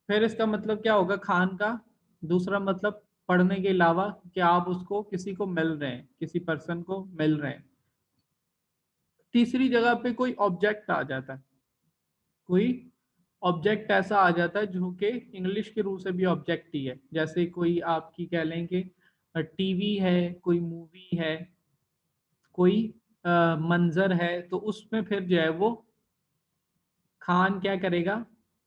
फिर इसका मतलब क्या होगा खान का दूसरा मतलब पढ़ने के अलावा कि आप उसको किसी को मिल रहे हैं, किसी पर्सन को मिल रहे हैं। तीसरी जगह पे कोई ऑब्जेक्ट आ जाता है, कोई ऑब्जेक्ट ऐसा आ जाता है जो कि इंग्लिश के रूल से भी ऑब्जेक्ट ही है। जैसे कोई आपकी कह लें कि टीवी है, कोई मूवी है, कोई मंजर है, तो उसमें फिर जो है वो खान क्या करेगा,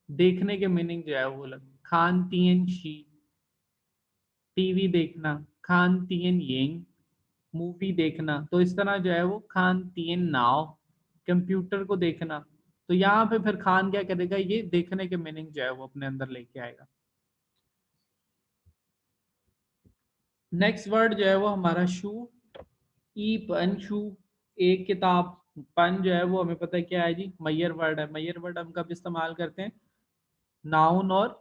देखने के मीनिंग जो है वो लग खान तीन शी, टीवी देखना खान तीन येंग, मूवी देखना तो इस तरह जो है वो खान तीन नाव, कंप्यूटर को देखना। तो यहाँ पे फिर खान क्या करेगा, ये देखने के मीनिंग जो है वो अपने अंदर लेके आएगा। नेक्स्ट वर्ड जो है वो हमारा शू, ई पन शू, एक किताब। पन जो है वो हमें पता है क्या है जी, मैयर वर्ड है। मैयर वर्ड हम कब इस्तेमाल करते हैं, नाउन और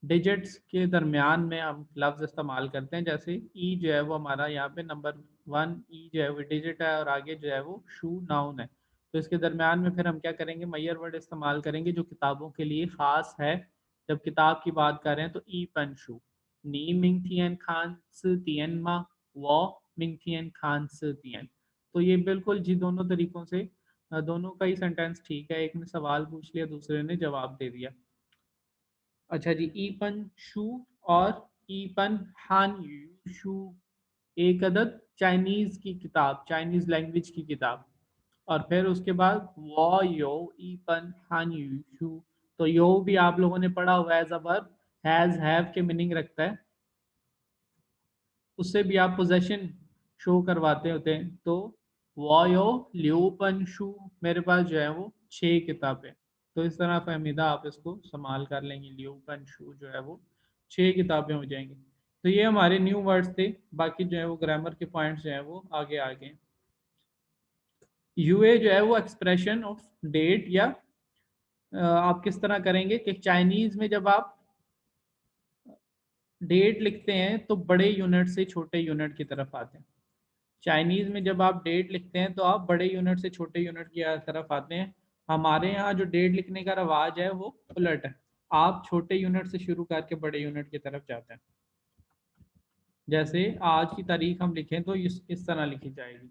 डिजिट्स के दरमियान में हम लफ्ज इस्तेमाल करते हैं। जैसे ई जो है वो हमारा यहाँ पे नंबर 1, ई जो है वो डिजिट है और आगे जो है वो शू नाउन है। तो इसके दरमियान में फिर हम क्या करेंगे, मैयर वर्ड इस्तेमाल करेंगे जो किताबों के लिए ख़ास है। जब किताब की बात कर रहे हैं तो ई पन शू, नी मिंग थियन खान स तियन मा, वो मिंग थियन खान स तियन। तो ये बिल्कुल जी दोनों तरीकों से दोनों का ही सेंटेंस ठीक है। एक ने सवाल पूछ लिया, दूसरे ने जवाब दे दिया। अच्छा जी, ईपन शू और ईपन हान यू शू, एक अदद चाइनीज की किताब, चाइनीज लैंग्वेज की किताब। और फिर उसके बाद वो यो ईपन हान यू शू। तो यो भी आप लोगों ने पढ़ा हुआ है, as a verb has have के मीनिंग रखता है। उससे भी आप पोजेशन शो करवाते होते हैं। तो वो यो ल्यूपन शू, मेरे पास जो है वो 6 किताबें। तो इस तरह फहमीदा आप इसको संभाल कर लेंगे, ल्यूपन शू जो है वो 6 किताबें हो जाएंगी। तो ये हमारे न्यू वर्ड्स थे। बाकी जो है वो ग्रामर के पॉइंट्स जो है वो आगे आगे। यूए जो है वो एक्सप्रेशन ऑफ डेट, या आप किस तरह करेंगे कि चाइनीज में जब आप डेट लिखते हैं तो बड़े यूनिट से छोटे यूनिट की तरफ आते हैं। चाइनीज में जब आप डेट लिखते हैं तो आप बड़े यूनिट से छोटे यूनिट की तरफ आते हैं। हमारे यहाँ जो डेट लिखने का रवाज है वो उलट है, आप छोटे यूनिट से शुरू करके बड़े यूनिट की तरफ जाते हैं। जैसे आज की तारीख हम लिखें तो इस तरह लिखी जाएगी।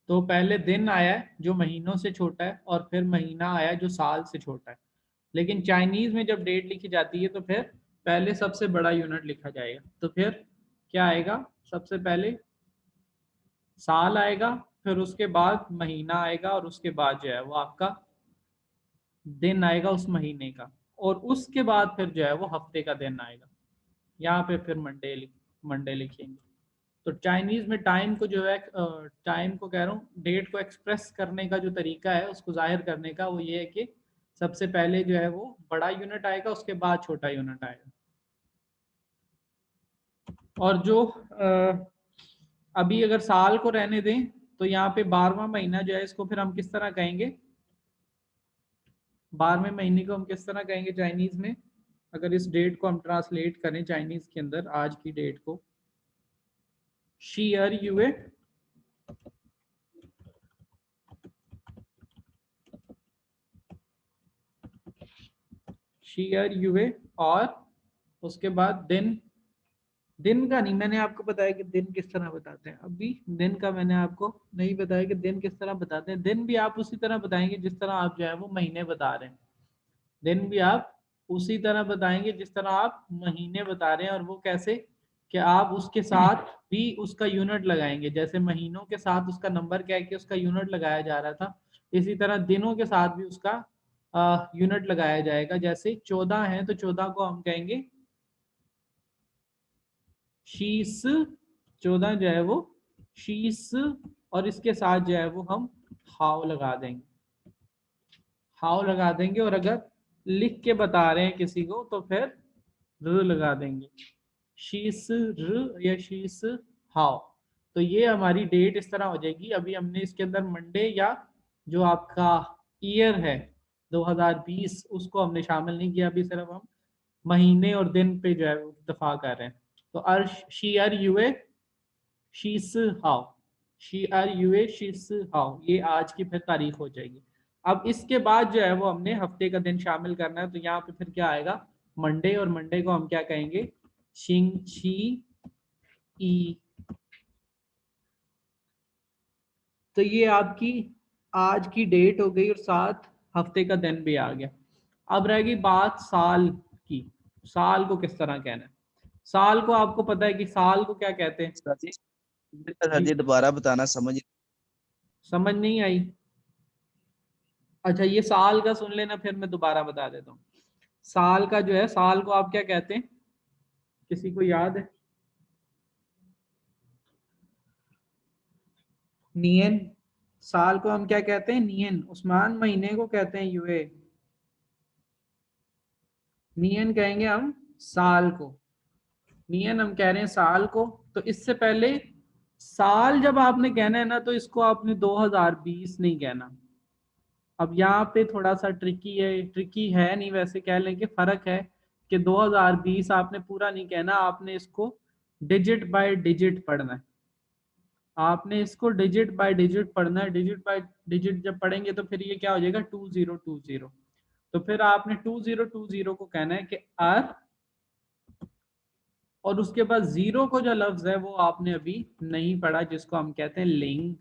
तो पहले दिन आया है जो महीनों से छोटा है, और फिर महीना आया जो साल से छोटा है। लेकिन चाइनीज में जब डेट लिखी जाती है तो फिर पहले सबसे बड़ा यूनिट लिखा जाएगा। तो फिर क्या आएगा, सबसे पहले साल आएगा, फिर उसके बाद महीना आएगा, और उसके बाद जो है वो आपका दिन आएगा उस महीने का, और उसके बाद फिर जो है वो हफ्ते का दिन आएगा। यहाँ पे फिर मंडे लिखेंगे। तो चाइनीज में टाइम को जो है, टाइम को कह रहा हूँ, डेट को एक्सप्रेस करने का जो तरीका है, उसको जाहिर करने का, वो ये है कि सबसे पहले जो है वो बड़ा यूनिट आएगा, उसके बाद छोटा यूनिट आएगा। और जो अभी अगर साल को रहने दें तो यहाँ पे 12वां महीना जो है इसको फिर हम किस तरह कहेंगे, 12वें महीने को हम किस तरह कहेंगे चाइनीज में। अगर इस डेट को हम ट्रांसलेट करें चाइनीज के अंदर, आज की डेट को, शी आर यूए, शी आर यूए, और उसके बाद दिन। दिन का नहीं मैंने आपको बताया कि दिन किस तरह बताते हैं, अभी दिन का मैंने आपको नहीं बताया कि दिन किस तरह बताते हैं। दिन भी आप उसी तरह बताएंगे जिस तरह आप जो है वो महीने बता रहे हैं। दिन भी आप उसी तरह बताएंगे जिस तरह आप महीने बता रहे हैं। और वो कैसे, कि आप उसके साथ भी उसका यूनिट लगाएंगे। जैसे महीनों के साथ उसका नंबर क्या है कि उसका यूनिट लगाया जा रहा था, इसी तरह दिनों के साथ भी उसका यूनिट लगाया जाएगा। जैसे 14 है तो 14 को हम कहेंगे शीस, 14 जो है वो शीस, और इसके साथ जो है वो हम हाव लगा देंगे, हाव लगा देंगे। और अगर लिख के बता रहे हैं किसी को तो फिर र लगा देंगे, शीस र या शीस हाव। तो ये हमारी डेट इस तरह हो जाएगी। अभी हमने इसके अंदर मंडे या जो आपका ईयर है 2020 उसको हमने शामिल नहीं किया। अभी सिर्फ हम महीने और दिन पे जो है वो इत्तेफाक कर रहे हैं। तो अर्श शी आर यूए शीस हाउ, शी आर यूए शीस हाउ, ये आज की फिर तारीख हो जाएगी। अब इसके बाद जो है वो हमने हफ्ते का दिन शामिल करना है, तो यहाँ पे फिर क्या आएगा, मंडे, और मंडे को हम क्या कहेंगे, शिंग छी ई। तो ये आपकी आज की डेट हो गई और साथ हफ्ते का दिन भी आ गया। अब रहेगी बात साल की। साल को किस तरह कहना है? साल को आपको पता है कि साल को क्या कहते हैं? सर जी, सर जी, जी दोबारा बताना, समझ। समझ नहीं आई? अच्छा, ये साल का सुन लेना, फिर मैं दोबारा बता देता हूँ। साल का जो है, साल को आप क्या कहते हैं, किसी को याद है? नियन। साल को हम क्या कहते हैं? नियन। उस्मान, महीने को कहते हैं यूए। नियन कहेंगे हम साल को। नियन हम कह रहे हैं साल को। तो इससे पहले साल जब आपने कहना है ना, तो इसको आपने 2020 नहीं कहना। अब यहाँ पे थोड़ा सा ट्रिकी है, ट्रिकी है नहीं, वैसे कह लें कि फर्क है कि 2020 आपने पूरा नहीं कहना, आपने इसको डिजिट बाय डिजिट पढ़ना है। आपने इसको डिजिट बाय डिजिट पढ़ना है। डिजिट बाय डिजिट जब पढ़ेंगे तो फिर ये क्या हो जाएगा, 2020। तो फिर आपने 2020 को कहना है कि आर, और उसके बाद जीरो को जो लफ्ज है वो आपने अभी नहीं पढ़ा, जिसको हम कहते हैं लिंग।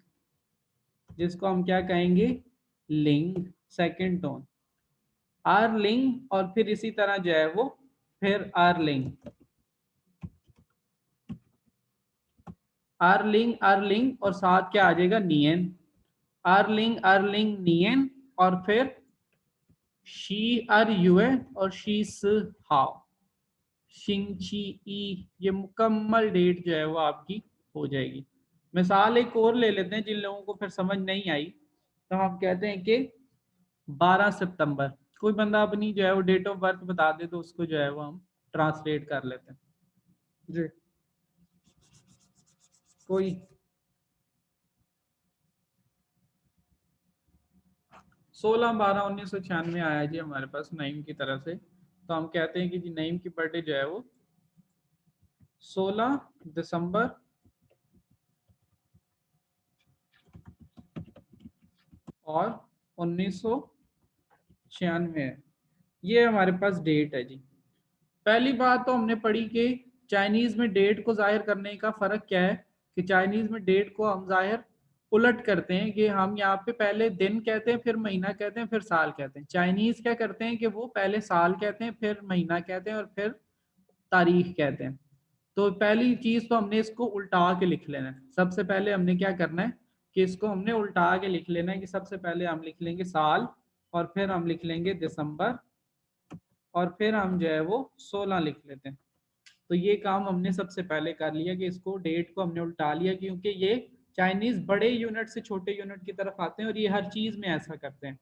जिसको हम क्या कहेंगे, लिंग, सेकंड टोन, आर लिंग। और फिर इसी तरह जो है वो फिर आर लिंग, आर्लिंग आर्लिंग, और साथ क्या आ जाएगा, नियन। आर्लिंग आर्लिंग नियन, और फिर शी आर यूए, और शी स हाउ, शिंची ई। ये मुकम्मल डेट जो है वो आपकी हो जाएगी। मिसाल एक और ले लेते हैं, जिन लोगों को फिर समझ नहीं आई, तो हम कहते हैं कि 12 सितंबर। कोई बंदा अपनी जो है वो डेट ऑफ बर्थ बता दे, तो उसको जो है वो हम ट्रांसलेट कर लेते हैं जी। कोई 16/12/1996 आया जी हमारे पास नईम की तरफ से। तो हम कहते हैं कि जी नईम की बर्थडे जो है वो 16 दिसंबर और 1996 है। ये हमारे पास डेट है जी। पहली बात तो हमने पढ़ी कि चाइनीज में डेट को जाहिर करने का फर्क क्या है, कि चाइनीज में डेट को हम जाहिर उलट करते हैं, कि हम यहाँ पे पहले दिन कहते हैं, फिर महीना कहते हैं, फिर साल कहते हैं। चाइनीज क्या करते हैं कि वो पहले साल कहते हैं, फिर महीना कहते हैं, और फिर तारीख कहते हैं। तो पहली चीज तो हमने इसको उल्टा के लिख लेना है। सबसे पहले हमने क्या करना है कि इसको हमने उल्टा के लिख लेना है, कि सबसे पहले हम लिख लेंगे साल, और फिर हम लिख लेंगे दिसंबर, और फिर हम जो है वो 16 लिख लेते हैं। तो ये काम हमने सबसे पहले कर लिया, कि इसको डेट को हमने उल्टा लिया, क्योंकि ये चाइनीज बड़े यूनिट से छोटे यूनिट की तरफ आते हैं, और ये हर चीज में ऐसा करते हैं।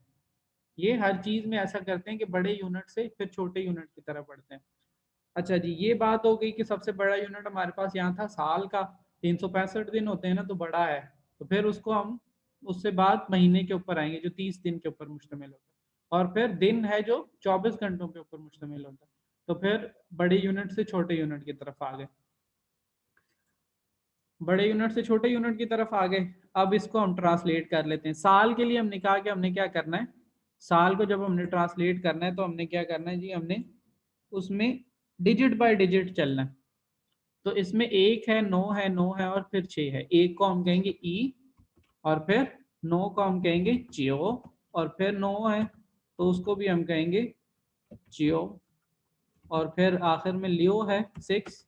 ये हर चीज में ऐसा करते हैं कि बड़े यूनिट से फिर छोटे यूनिट की तरफ बढ़ते हैं। अच्छा जी, ये बात हो गई कि सबसे बड़ा यूनिट हमारे पास यहाँ था साल का। 365 दिन होते हैं ना, तो बड़ा है। तो फिर उसको हम उससे बाद महीने के ऊपर आएंगे, जो 30 दिन के ऊपर मुश्तमिल होता है, और फिर दिन है जो 24 घंटों के ऊपर मुश्तमिल होता है। तो फिर बड़े यूनिट से छोटे यूनिट की तरफ आ गए, बड़े यूनिट से छोटे यूनिट की तरफ आ गए। अब इसको हम ट्रांसलेट कर लेते हैं। साल के लिए हमने कहा कि हमने क्या करना है, साल को जब हमने ट्रांसलेट करना है, तो हमने क्या करना है जी, हमने उसमें डिजिट बाय डिजिट चलना है। तो इसमें एक है, नौ है, नौ है, और फिर 6 है। एक को हम कहेंगे ई, और फिर नौ को हम कहेंगे जियो, और फिर नौ है तो उसको भी हम कहेंगे जियो, और फिर आखिर में लियो है 6।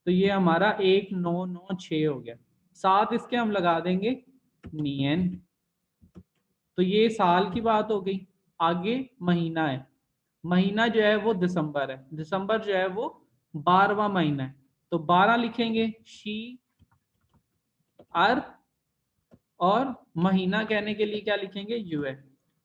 तो ये हमारा 1996 हो गया। साथ इसके हम लगा देंगे नियन। तो ये साल की बात हो गई। आगे महीना है। महीना जो है वो दिसंबर है। दिसंबर जो है वो 12वां महीना है। तो 12 लिखेंगे शी आर, और महीना कहने के लिए क्या लिखेंगे, यूए।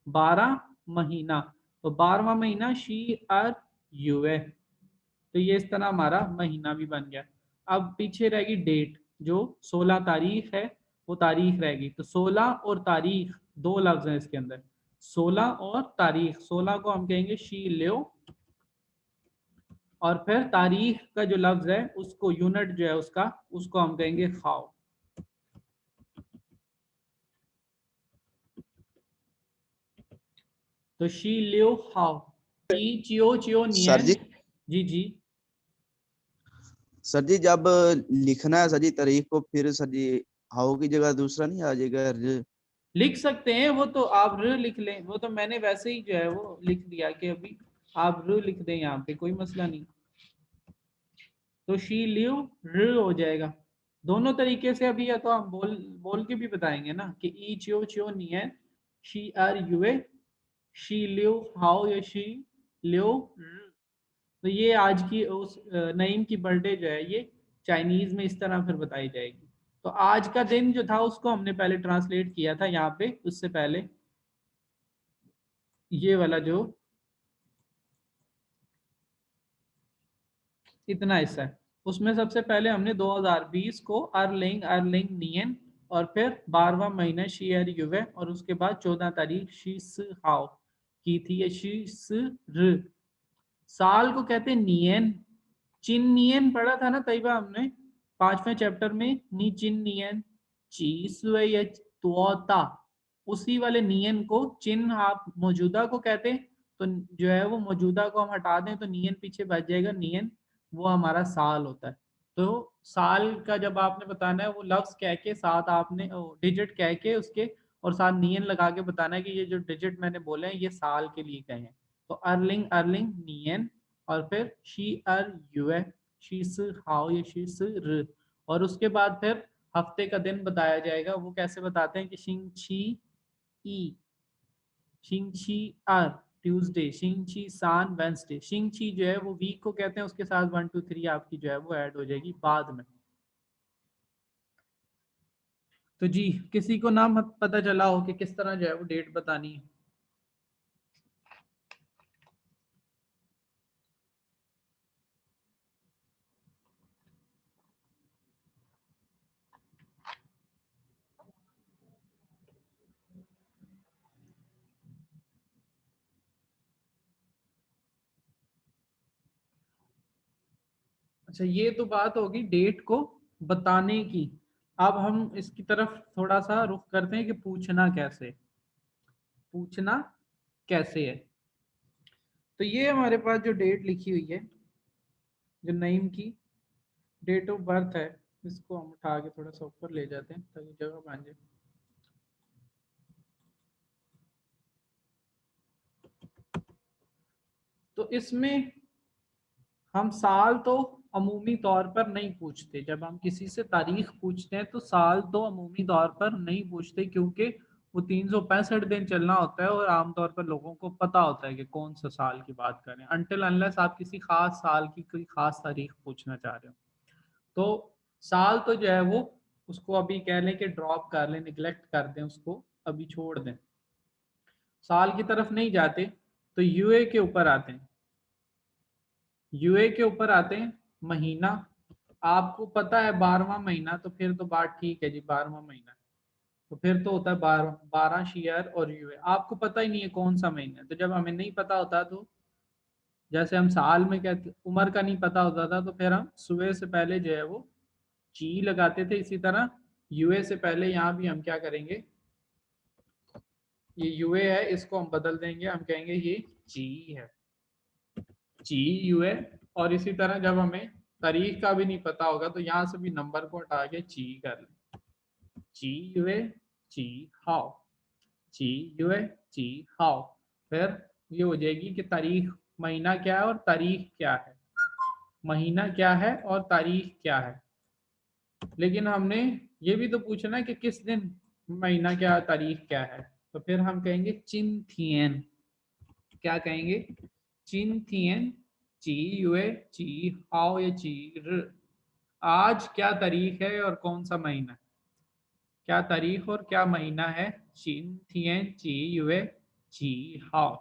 12 महीना, तो 12वां महीना शी आर यूए। तो ये इस तरह हमारा महीना भी बन गया। अब पीछे रहेगी डेट, जो 16 तारीख है, वो तारीख रहेगी। तो 16 और तारीख, दो लफ्ज हैं इसके अंदर, 16 और तारीख। 16 को हम कहेंगे शी लियो, और फिर तारीख का जो लफ्ज है उसको, यूनिट जो है उसका, उसको हम कहेंगे खाओ। तो शी लियो हाउ, ई चियो चियो सर नियन। जी, जी जी। सर जी जब लिखना है सर जी तारीख को, फिर सर जी हाउ की जगह दूसरा नहीं आ जाएगा? लिख सकते हैं वो तो, आप र लिख लें, वो तो मैंने वैसे ही जो है वो लिख दिया कि अभी आप र लिख दें, यहाँ पे कोई मसला नहीं। तो शी लिव र हो जाएगा। दोनों तरीके से अभी, या तो हम बोल बोल के भी बताएंगे ना कि ई चियो चियो नियन शी आर युए, शी लिव हाउ या शी लिव र। तो ये आज की उस नईम की बर्थडे जो है ये चाइनीज में इस तरह फिर बताई जाएगी। तो आज का दिन जो था उसको हमने पहले ट्रांसलेट किया था यहाँ पे, उससे पहले ये वाला जो इतना हिस्सा है उसमें सबसे पहले हमने 2020 को अर्लिंग अर्लिंग नियन, और फिर 12वां महीना शी एर युवे, और उसके बाद 14 तारीख शी स हाउ की थी, या शी स र। साल को कहते हैं नियन। चिन नियन पढ़ा था ना तैयबा हमने 5वें चैप्टर में, नी चिन नियन ची सुए या त्वता। उसी वाले नियन को चिन्ह आप मौजूदा को कहते हैं, तो जो है वो मौजूदा को हम हटा दें तो नियन पीछे बच जाएगा, नियन वो हमारा साल होता है। तो साल का जब आपने बताना है वो लफ्ज कह के साथ आपने डिजिट कह के उसके और साथ नियन लगा के बताना है कि ये जो डिजिट मैंने बोले हैं ये साल के लिए कहे हैं। तो अर्लिंग अर्लिंग नियन, और फिर शी अर युए, शी स हाउ या शी स र। और उसके बाद फिर हफ्ते का दिन बताया जाएगा, वो कैसे बताते हैं कि शिंग छी ई, शिंग छी आर ट्यूसडे, शिंग छी सान वेंसडे। शिंग छी जो है वो वीक को कहते हैं, उसके साथ 1 2 3 आपकी जो है वो ऐड हो जाएगी बाद में। तो जी किसी को नाम पता चला हो कि किस तरह जो है वो डेट बतानी है? अच्छा, ये तो बात होगी डेट को बताने की। अब हम इसकी तरफ थोड़ा सा रुख करते हैं कि पूछना कैसे, पूछना कैसे है। तो ये हमारे पास जो डेट लिखी हुई है, जो नईम की डेट ऑफ बर्थ है, इसको हम उठा के थोड़ा सा ऊपर ले जाते हैं ताकि जगह बन जाए। तो इसमें हम साल तो अमूमी तौर पर नहीं पूछते, जब हम किसी से तारीख पूछते हैं तो साल तो अमूमी तौर पर नहीं पूछते, क्योंकि वो 365 दिन चलना होता है और आमतौर पर लोगों को पता होता है कि कौन सा साल की बात करें, अनटिल अनलेस आप किसी खास साल की कोई खास तारीख पूछना चाह रहे हो। तो साल तो जो है वो उसको अभी कह लें कि ड्रॉप कर लें, निगलेक्ट कर दें, उसको अभी छोड़ दें, साल की तरफ नहीं जाते। तो यूए के ऊपर आते हैं, यूए के ऊपर आते हैं महीना। आपको पता है 12वां महीना, तो फिर तो बात ठीक है जी, 12वां महीना तो फिर तो होता है 12 12 शियर और यूए। आपको पता ही नहीं है कौन सा महीना है, तो जब हमें नहीं पता होता तो जैसे हम साल में कहते उम्र का नहीं पता होता था तो फिर हम सुबह से पहले जो है वो जी लगाते थे। इसी तरह यूए से पहले यहाँ भी हम क्या करेंगे, ये यूए है इसको हम बदल देंगे, हम कहेंगे ये जी है, जी यूए। और इसी तरह जब हमें तारीख का भी नहीं पता होगा तो यहाँ से भी नंबर को हटा के जी कर लें, जी यूए जी हाउ, जी यूए जी हाउ। फिर ये हो जाएगी कि तारीख, महीना क्या है और तारीख क्या है, महीना क्या है और तारीख क्या है। लेकिन हमने ये भी तो पूछना है कि किस दिन, महीना क्या तारीख क्या है। तो फिर हम कहेंगे चिनथियन, क्या कहेंगे, चिनथियन, ची युए ची हाउ या ची र। आज क्या तारीख है और कौन सा महीना, क्या तारीख और क्या महीना है, चिनथियन ची युए ची हाउ।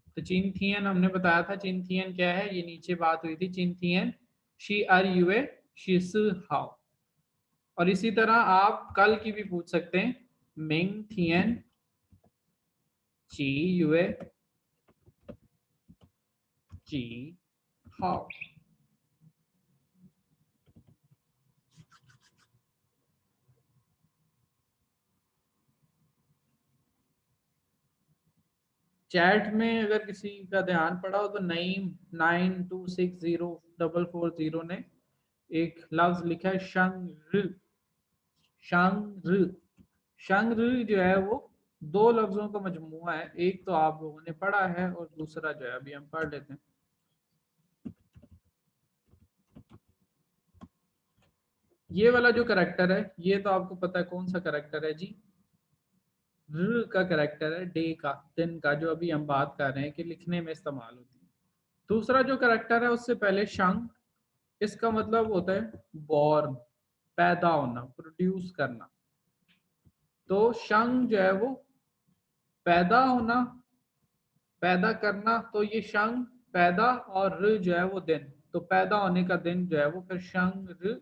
तो चिनथियन हमने बताया था, चिनथियन क्या है, ये नीचे बात हुई थी, चिनथियन शी आर युए शिस हाउ। और इसी तरह आप कल की भी पूछ सकते हैं, मिंग थियन ची युए जी हाउ। चैट में अगर किसी का ध्यान पड़ा हो तो 92604440 ने एक लफ्ज लिखा है शंग्र। शंग्र शंग्र जो है वो दो लफ्जों का मजमुआ है, एक तो आप लोगों ने पढ़ा है और दूसरा जो है अभी हम पढ़ लेते हैं। ये वाला जो करेक्टर है ये तो आपको पता है कौन सा करेक्टर है जी, र का करेक्टर है, डे का, दिन का, जो अभी हम बात कर रहे हैं कि लिखने में इस्तेमाल होती है। दूसरा जो करेक्टर है उससे पहले शंग, इसका मतलब होता है बॉर्न, पैदा होना, प्रोड्यूस करना। तो शंग जो है वो पैदा होना, पैदा करना, तो ये शंग पैदा और र जो है वो दिन, तो पैदा होने का दिन जो है वो फिर शंग र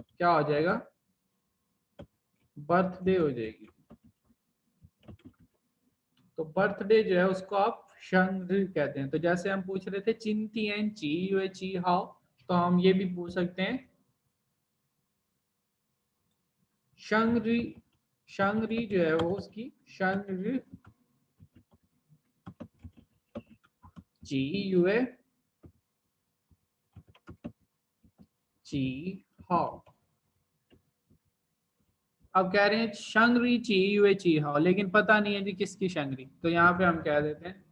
क्या हो जाएगा, बर्थडे हो जाएगी। तो बर्थडे जो है उसको आप शंग र कहते हैं। तो जैसे हम पूछ रहे थे चिंतियन ची यू ची हाउ, तो हम ये भी पूछ सकते हैं शंगरी, शंगरी जो है वो उसकी शंग जी यू ए ची हाउ। अब कह रहे हैं शंगरी ची यू ची हाउ, लेकिन पता नहीं है जी किसकी शंगरी, तो यहाँ पे हम कह देते हैं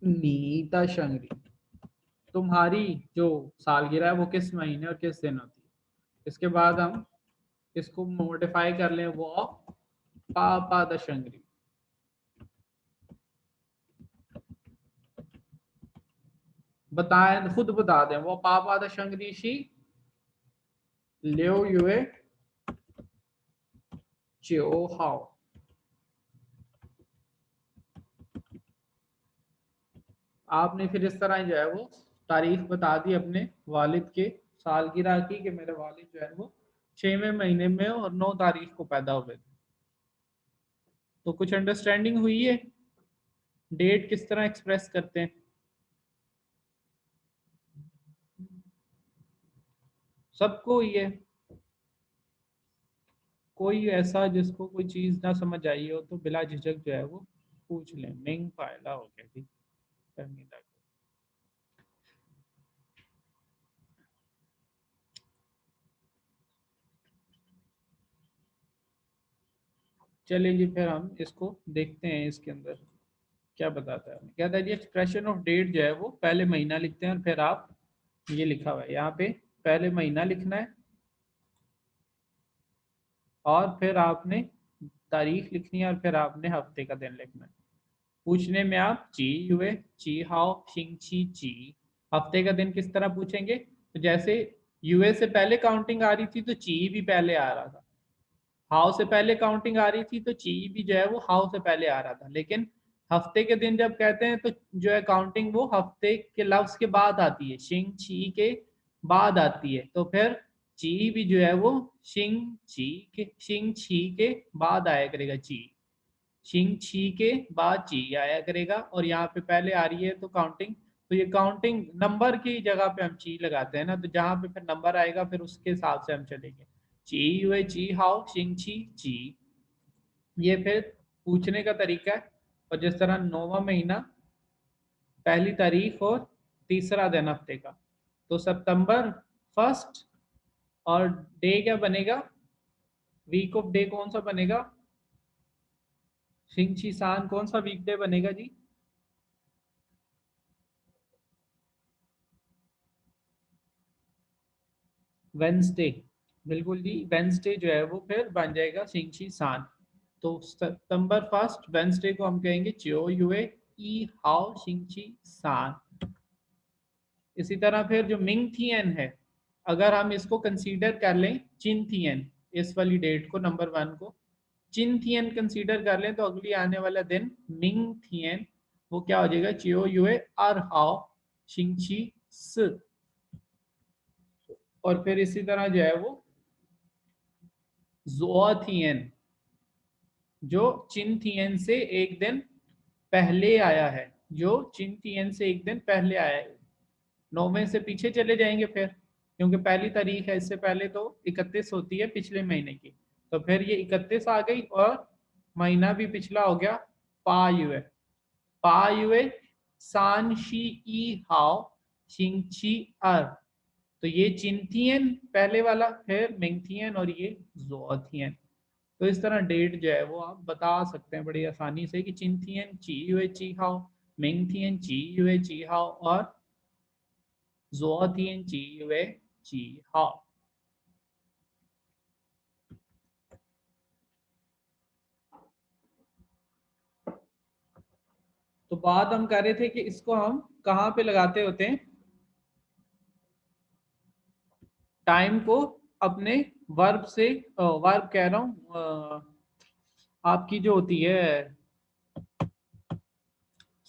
नीता शंगरी। तुम्हारी जो सालगिरह है वो किस महीने और किस दिन होती है। इसके बाद हम इसको मॉडिफाई कर लें, वो पापा दशंगरी। बताएं, खुद बता दें, वो पापा दशंगरी शी लियो युए चियो हाउ। आपने फिर इस तरह जो है वो तारीख बता दी अपने वालिद के सालगिरह की कि मेरे वालिद जो है वो 6वें महीने में और 9 तारीख को पैदा हुए थे। तो कुछ अंडरस्टैंडिंग हुई है डेट किस तरह एक्सप्रेस करते हैं। सबको हुई है, कोई ऐसा जिसको कोई चीज ना समझ आई हो तो बिला झिझक जो है वो पूछ लें। मिंग फायला हो गया थी। चलिए जी फिर हम इसको देखते हैं, इसके अंदर क्या बताता है। कहता है जी एक्सप्रेशन ऑफ डेट जो है वो पहले महीना लिखते हैं और फिर आप, ये लिखा हुआ है यहाँ पे, पहले महीना लिखना है और फिर आपने तारीख लिखनी है और फिर आपने हफ्ते का दिन लिखना है। पूछने में आप ची युए ची हाउ शिंग ची ची, हफ्ते का दिन किस तरह पूछेंगे, तो जैसे यूए से पहले काउंटिंग आ रही थी तो ची भी पहले आ रहा था, हाउ से पहले काउंटिंग आ रही थी तो ची भी जो है वो हाउ से पहले आ रहा था। लेकिन हफ्ते के दिन जब कहते हैं तो जो है काउंटिंग वो हफ्ते के लफ्ज के बाद आती है, शिंग ची के बाद आती है। तो फिर ची भी जो है वो शिंग छी के बाद आया करेगा ची, शिंग छी के बाद ची आया करेगा, और यहाँ पे पहले आ रही है तो काउंटिंग, तो ये काउंटिंग नंबर की जगह पे हम ची लगाते हैं ना, तो जहाँ पे फिर नंबर आएगा फिर उसके हिसाब से हम चलेंगे। ची हुए ची हाउ शिंग छी ची, ये फिर पूछने का तरीका है। और जिस तरह 9वां महीना, पहली तारीख और तीसरा दिन हफ्ते का, तो सितंबर फर्स्ट, और डे क्या बनेगा, वीक ऑफ डे कौन सा बनेगा, शिंग छी सान कौन सा वीकडे बनेगा जी, वेंसडे। बिल्कुल जी, वेंसडे जो है वो फिर बन जाएगा शिंगशी सान। तो सितंबर फर्स्ट वेंसडे को हम कहेंगे चियो युए ई हाउ शिंगशी सान। इसी तरह फिर जो मिंग थियन है, अगर हम इसको कंसीडर कर लें चिन थियन, इस वाली डेट को नंबर 1 को चिन थियन कंसीडर कर लें, तो अगली आने वाला दिन मिंग थियन वो क्या हो जाएगा, चियो युए आर हाउ शिंगशी स। और फिर इसी तरह जो है वो जोथियन, जो चिनथियन से एक दिन पहले आया है, जो चिनथियन से एक दिन पहले आया है। 9वें से पीछे चले जाएंगे फिर, क्योंकि पहली तारीख है, इससे पहले तो 31 होती है पिछले महीने की, तो फिर ये 31 आ गई और महीना भी पिछला हो गया पा युए, पा युए सान शी ई हाओ छिंग ची अर। तो ये चिंथियन पहले वाला, फिर मिंगथियन और ये जोथियन। तो इस तरह डेट जो है वो आप बता सकते हैं बड़ी आसानी से कि चिंथियन ची युए ची हाओ, मिंगथियन ची युए ची हाओ और जोथियन ची युए ची हाओ। तो बात हम कर रहे थे कि इसको हम कहाँ पे लगाते होते हैं, टाइम को अपने वर्ब से, वर्ब कह रहा हूँ, आपकी जो होती है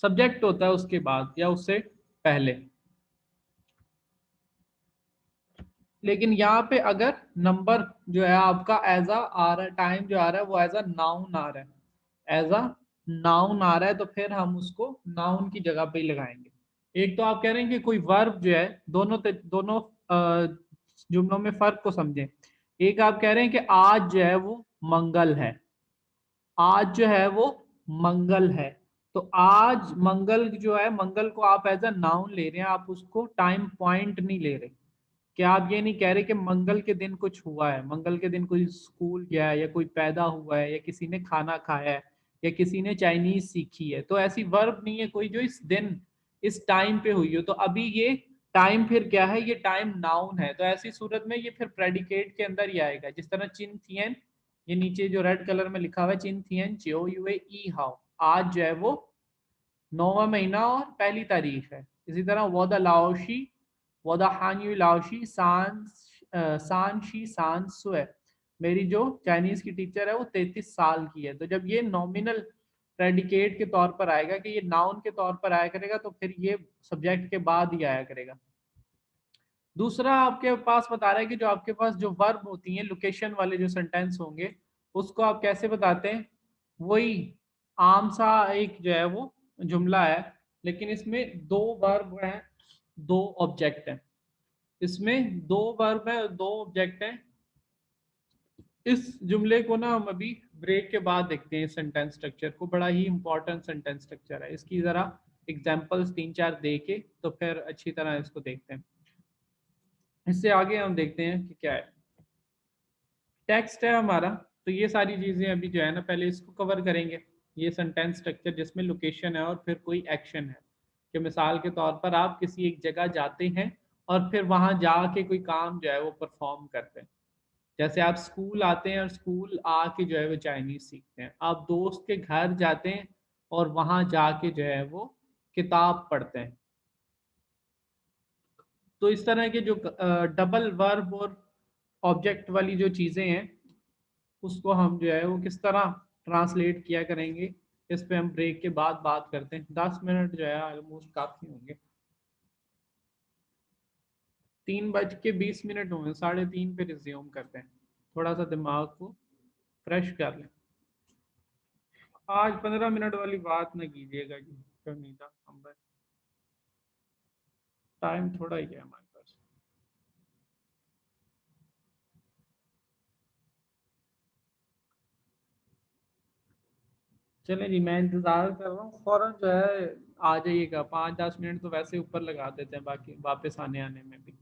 सब्जेक्ट होता है उसके बाद या उससे पहले। लेकिन यहाँ पे अगर नंबर जो है आपका एज आ रहा है, टाइम जो आ रहा है वो एज अ नाउन आ रहा है, एज अ नाउन आ रहा है, तो फिर हम उसको नाउन की जगह पे ही लगाएंगे। एक तो आप कह रहे हैं कि कोई वर्ब जो है, दोनों जुमलों में फर्क को समझें। एक आप कह रहे हैं कि आज जो है वो मंगल है, आज जो है वो मंगल है। तो आज मंगल जो है, मंगल को आप एज अ नाउन ले रहे हैं, आप उसको टाइम पॉइंट नहीं ले रहे। क्या आप ये नहीं कह रहे कि मंगल के दिन कुछ हुआ है, मंगल के दिन कोई स्कूल गया है या कोई पैदा हुआ है या किसी ने खाना खाया है या किसी ने चाइनीज सीखी है। तो ऐसी वर्ब नहीं है कोई जो इस दिन इस टाइम पे हुई हो। तो अभी ये टाइम फिर क्या है, ये टाइम नाउन है, तो ऐसी सूरत में ये फिर प्रेडिकेट के अंदर ही आएगा। जिस तरह चिन थियन, ये नीचे जो रेड कलर में लिखा हुआ है चिन थियन चियो युए ई हाउ, आज जो है वो 9वां महीना और पहली तारीख है। इसी तरह वोदा लाओशी, वोदा हान्यू लाओशी सान शी सान सुए, मेरी जो चाइनीज की टीचर है वो 33 साल की है। तो जब ये नॉमिनल प्रेडिकेट के तौर पर आएगा कि ये नाउन के तौर पर आया करेगा, तो फिर ये सब्जेक्ट के बाद ही आया करेगा। दूसरा आपके पास बता रहा है कि जो आपके पास जो वर्ब होती हैं, लोकेशन वाले जो सेंटेंस होंगे, उसको आप कैसे बताते हैं। वही आम सा एक जो है वो जुमला है, लेकिन इसमें दो वर्ब हैं, दो ऑब्जेक्ट हैं। इसमें दो वर्ब है और दो ऑब्जेक्ट हैं। इस जुमले को ना हम अभी ब्रेक के बाद देखते हैं। सेंटेंस स्ट्रक्चर को, बड़ा ही इंपॉर्टेंट सेंटेंस स्ट्रक्चर है, इसकी जरा एग्जांपल्स 3-4 दे के तो फिर अच्छी तरह इसको देखते हैं। इससे आगे हम देखते हैं कि क्या है। टेक्स्ट है हमारा, तो ये सारी चीजें अभी जो है ना पहले इसको कवर करेंगे। ये सेंटेंस स्ट्रक्चर जिसमें लोकेशन है और फिर कोई एक्शन है, कि मिसाल के तौर पर आप किसी एक जगह जाते हैं और फिर वहां जाके कोई काम जो है वो परफॉर्म करते हैं। जैसे आप स्कूल आते हैं और स्कूल आके जो है वो चाइनीज सीखते हैं। आप दोस्त के घर जाते हैं और वहां जाके जो है वो किताब पढ़ते हैं। तो इस तरह के जो डबल वर्ब और ऑब्जेक्ट वाली जो चीजें हैं, उसको हम जो है वो किस तरह ट्रांसलेट किया करेंगे, इस पे हम ब्रेक के बाद बात करते हैं। 10 मिनट जो है ऑलमोस्ट काफी होंगे। 3:20 हुए, 3:30 पे रिज्यूम करते हैं। थोड़ा सा दिमाग को फ्रेश कर लें। आज 15 मिनट वाली बात ना कीजिएगा जी, करनी था हम, टाइम थोड़ा ही है हमारे पास। चलें जी, मैं इंतज़ार कर रहा हूँ, फ़ौरन जो है आ जाइएगा। 5-10 मिनट तो वैसे ऊपर लगा देते हैं, बाकी वापस आने आने में भी।